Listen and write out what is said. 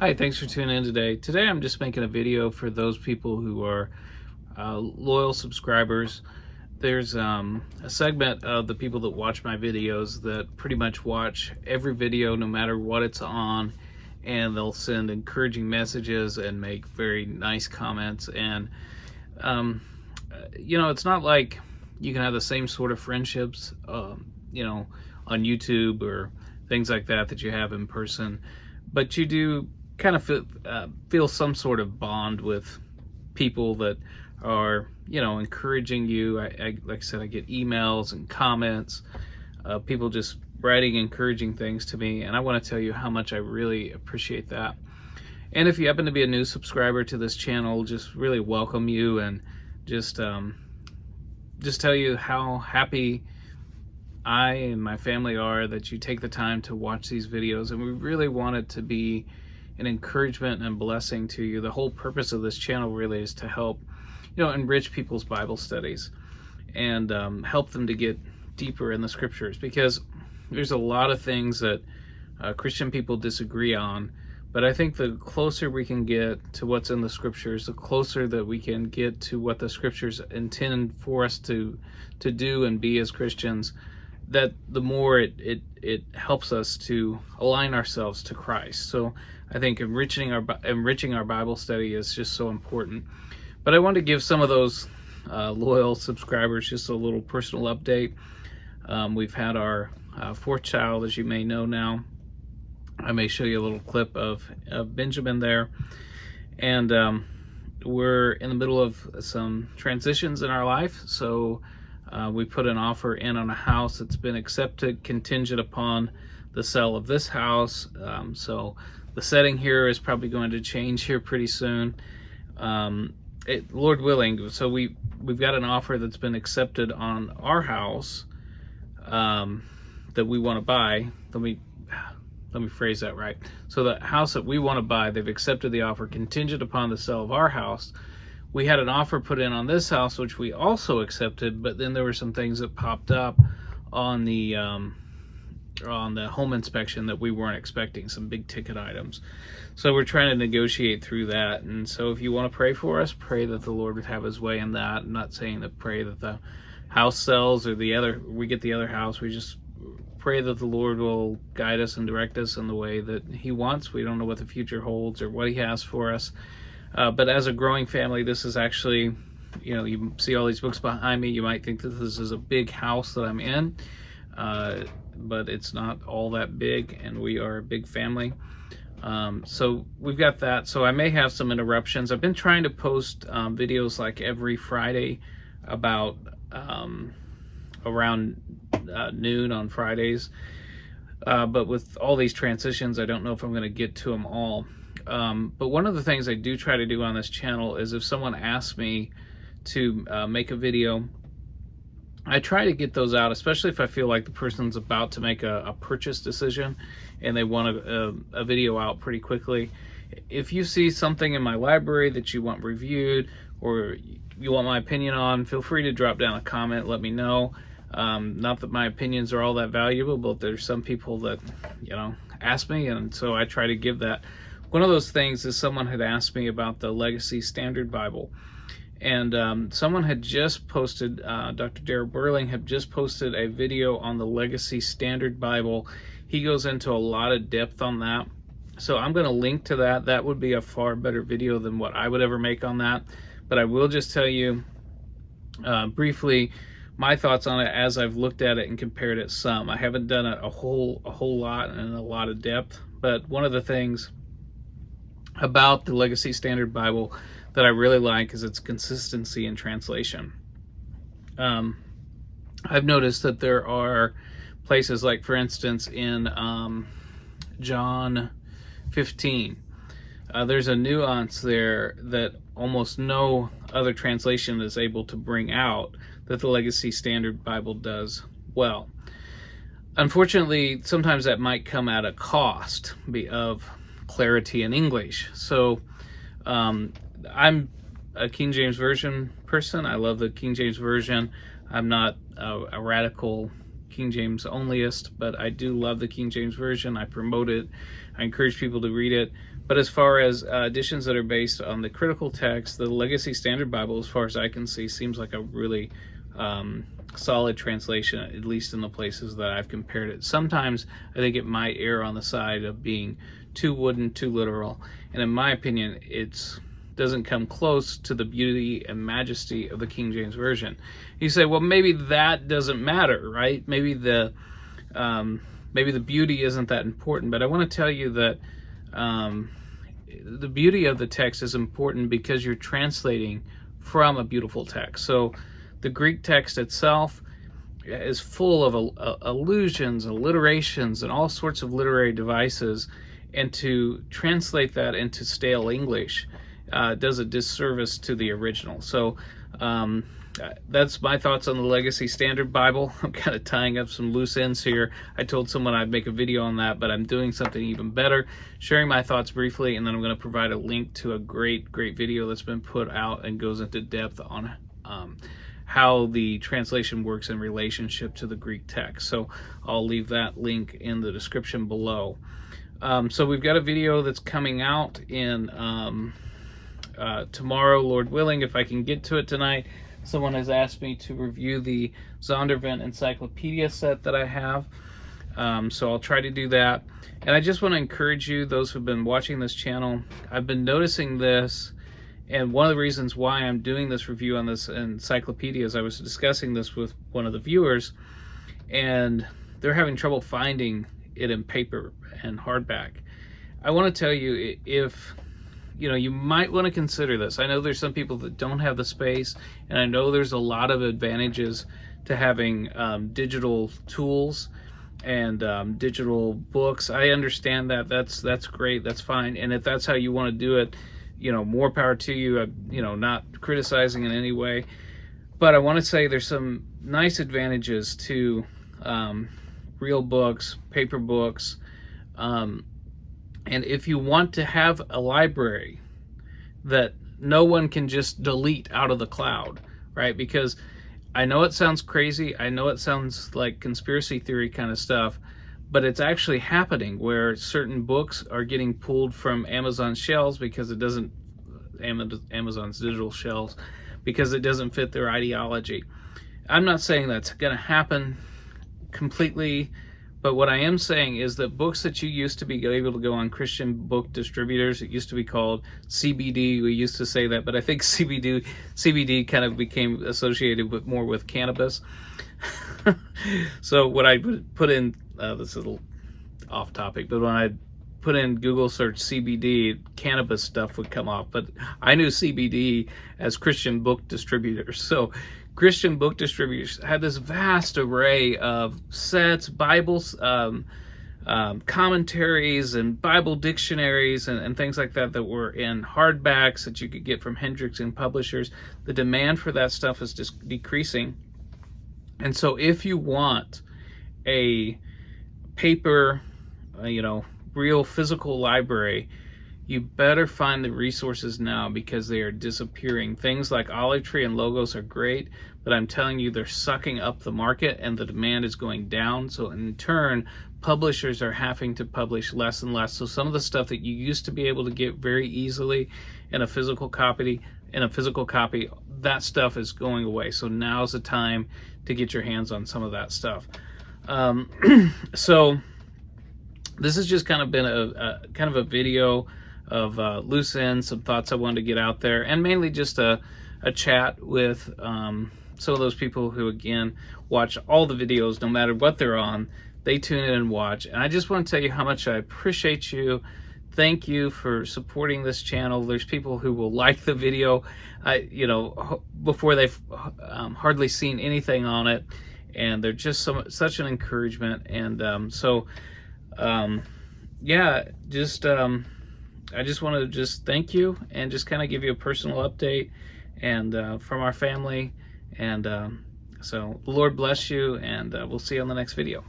Hi, thanks for tuning in today. Today I'm just making a video for those people who are loyal subscribers. There's a segment of the people that watch my videos that pretty much watch every video no matter what it's on, and they'll send encouraging messages and make very nice comments. And it's not like you can have the same sort of friendships on YouTube or things like that you have in person, but you do kind of feel some sort of bond with people that are encouraging you. Like I said, I get emails and comments, people just writing encouraging things to me, and I want to tell you how much I really appreciate that. And if you happen to be a new subscriber to this channel, just really welcome you, and just tell you how happy I and my family are that you take the time to watch these videos. And we really want it to be an encouragement and blessing to you. The whole purpose of this channel really is to help enrich people's Bible studies and help them to get deeper in the scriptures, because there's a lot of things that Christian people disagree on. But I think the closer we can get to what's in the scriptures, the closer that we can get to what the scriptures intend for us to do and be as Christians, that the more it helps us to align ourselves to Christ. So I think enriching our Bible study is just so important. But I want to give some of those loyal subscribers just a little personal update. We've had our fourth child, as you may know now. I may show you a little clip of Benjamin there. And we're in the middle of some transitions in our life. So we put an offer in on a house that's been accepted contingent upon the sale of this house. So the setting here is probably going to change here pretty soon, Lord willing. So we've got an offer that's been accepted on our house that we want to buy. Let me phrase that right. So the house that we want to buy, they've accepted the offer contingent upon the sale of our house. We had an offer put in on this house, which we also accepted, but then there were some things that popped up on the home inspection that we weren't expecting, some big ticket items. So we're trying to negotiate through that. And so if you want to pray for us, pray that the Lord would have his way in that. I'm not saying that pray that the house sells or we get the other house. We just pray that the Lord will guide us and direct us in the way that he wants. We don't know what the future holds or what he has for us. But as a growing family, this is actually, you see all these books behind me. You might think that this is a big house that I'm in, but it's not all that big, and we are a big family. So we've got that. So I may have some interruptions. I've been trying to post videos like every Friday about around noon on Fridays. But with all these transitions, I don't know if I'm going to get to them all. But one of the things I do try to do on this channel is if someone asks me to make a video, I try to get those out, especially if I feel like the person's about to make a purchase decision and they want a video out pretty quickly. If you see something in my library that you want reviewed or you want my opinion on, feel free to drop down a comment, let me know. Not that my opinions are all that valuable, but there's some people that, ask me, and so I try to give that. One of those things is someone had asked me about the Legacy Standard Bible. And someone had just posted, Dr. Darrell Burling had just posted a video on the Legacy Standard Bible. He goes into a lot of depth on that. So I'm going to link to that. That would be a far better video than what I would ever make on that. But I will just tell you briefly my thoughts on it as I've looked at it and compared it some. I haven't done it a whole lot and in a lot of depth. But one of the things about the Legacy Standard Bible that I really like is its consistency in translation. I've noticed that there are places like, for instance, in John 15, there's a nuance there that almost no other translation is able to bring out that the Legacy Standard Bible does well. Unfortunately, sometimes that might come at a cost of clarity in English. So I'm a King James Version person. I love the King James Version. I'm not a radical King James onlyist, but I do love the King James Version. I promote it. I encourage people to read it. But as far as editions that are based on the critical text, the Legacy Standard Bible, as far as I can see, seems like a really solid translation, at least in the places that I've compared it. Sometimes I think it might err on the side of being too wooden, too literal, and in my opinion, it doesn't come close to the beauty and majesty of the King James Version. You say, well, maybe that doesn't matter, right? Maybe the beauty isn't that important, but I want to tell you that the beauty of the text is important because you're translating from a beautiful text. So the Greek text itself is full of allusions, alliterations, and all sorts of literary devices, and to translate that into stale English does a disservice to the original. So that's my thoughts on the Legacy Standard Bible. I'm kind of tying up some loose ends here. I told someone I'd make a video on that, but I'm doing something even better, sharing my thoughts briefly, and then I'm going to provide a link to a great video that's been put out and goes into depth on how the translation works in relationship to the Greek text. So I'll leave that link in the description below. So we've got a video that's coming out in tomorrow, Lord willing, if I can get to it tonight. Someone has asked me to review the Zondervan Encyclopedia set that I have. So I'll try to do that. And I just want to encourage you, those who've been watching this channel, I've been noticing this, and one of the reasons why I'm doing this review on this encyclopedia is I was discussing this with one of the viewers, and they're having trouble finding it in paper and hardback. I want to tell you, if you might want to consider this. I know there's some people that don't have the space, and I know there's a lot of advantages to having digital tools and digital books. I understand that. That's great. That's fine. And if that's how you want to do it, more power to you. I'm, not criticizing in any way, but I want to say there's some nice advantages to real books, paper books, and if you want to have a library that no one can just delete out of the cloud, right? Because I know it sounds crazy, I know it sounds like conspiracy theory kind of stuff, but it's actually happening where certain books are getting pulled from Amazon shelves because it doesn't, Amazon's digital shelves, because it doesn't fit their ideology. I'm not saying that's going to happen completely, but what I am saying is that books that you used to be able to go on Christian book distributors, it used to be called CBD, we used to say that, but I think CBD kind of became associated with more with cannabis. So what I put in, this is a little off topic, but when I put in Google search CBD, cannabis stuff would come off, but I knew CBD as Christian book distributors. So Christian book distributors had this vast array of sets, Bibles, commentaries, and Bible dictionaries, and things like that that were in hardbacks that you could get from Hendricks and publishers. The demand for that stuff is just decreasing. And so if you want a paper, real physical library, you better find the resources now because they are disappearing. Things like Olive Tree and Logos are great, but I'm telling you, they're sucking up the market and the demand is going down. So in turn, publishers are having to publish less and less. So some of the stuff that you used to be able to get very easily in a physical copy, that stuff is going away. So now's the time to get your hands on some of that stuff. So this has just kind of been a video of loose ends, some thoughts I wanted to get out there, and mainly just a chat with some of those people who, again, watch all the videos no matter what they're on. They tune in and watch, and I just want to tell you how much I appreciate you. Thank you for supporting this channel. There's people who will like the video, before they've hardly seen anything on it, and they're just such an encouragement. And I just want to just thank you and just kind of give you a personal update and from our family. And so the Lord bless you, and we'll see you on the next video.